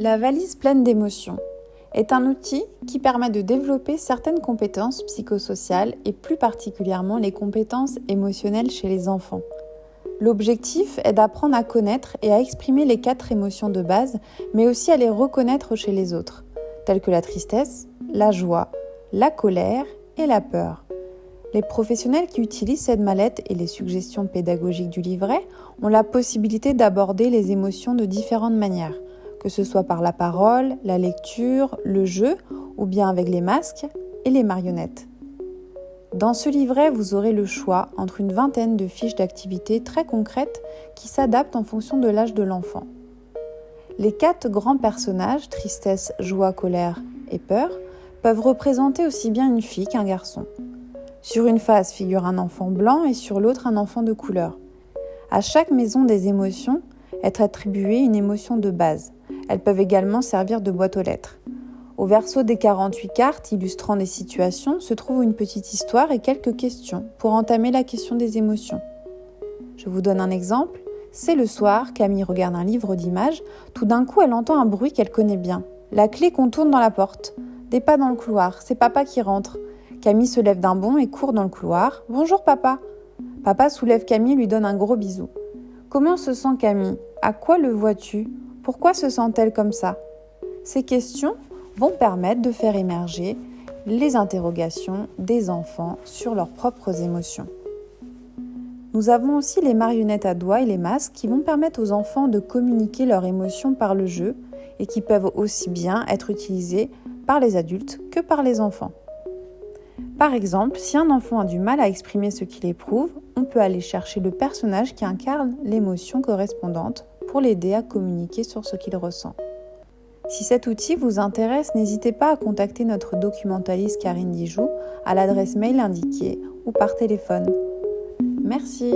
La valise pleine d'émotions est un outil qui permet de développer certaines compétences psychosociales et plus particulièrement les compétences émotionnelles chez les enfants. L'objectif est d'apprendre à connaître et à exprimer les 4 émotions de base, mais aussi à les reconnaître chez les autres, telles que la tristesse, la joie, la colère et la peur. Les professionnels qui utilisent cette mallette et les suggestions pédagogiques du livret ont la possibilité d'aborder les émotions de différentes manières, que ce soit par la parole, la lecture, le jeu ou bien avec les masques et les marionnettes. Dans ce livret, vous aurez le choix entre une vingtaine de fiches d'activités très concrètes qui s'adaptent en fonction de l'âge de l'enfant. Les 4 grands personnages, tristesse, joie, colère et peur, peuvent représenter aussi bien une fille qu'un garçon. Sur une face figure un enfant blanc et sur l'autre un enfant de couleur. À chaque maison des émotions est attribuée une émotion de base. Elles peuvent également servir de boîte aux lettres. Au verso des 48 cartes illustrant des situations se trouve une petite histoire et quelques questions pour entamer la question des émotions. Je vous donne un exemple. C'est le soir, Camille regarde un livre d'images. Tout d'un coup, elle entend un bruit qu'elle connaît bien. La clé qu'on tourne dans la porte. Des pas dans le couloir. C'est papa qui rentre. Camille se lève d'un bond et court dans le couloir. « Bonjour papa !» Papa soulève Camille et lui donne un gros bisou. « Comment se sent Camille ? À quoi le vois-tu ? Pourquoi se sent-elle comme ça ?» Ces questions vont permettre de faire émerger les interrogations des enfants sur leurs propres émotions. Nous avons aussi les marionnettes à doigts et les masques qui vont permettre aux enfants de communiquer leurs émotions par le jeu et qui peuvent aussi bien être utilisés par les adultes que par les enfants. Par exemple, si un enfant a du mal à exprimer ce qu'il éprouve, on peut aller chercher le personnage qui incarne l'émotion correspondante pour l'aider à communiquer sur ce qu'il ressent. Si cet outil vous intéresse, n'hésitez pas à contacter notre documentaliste Karine Dijoux à l'adresse mail indiquée ou par téléphone. Merci.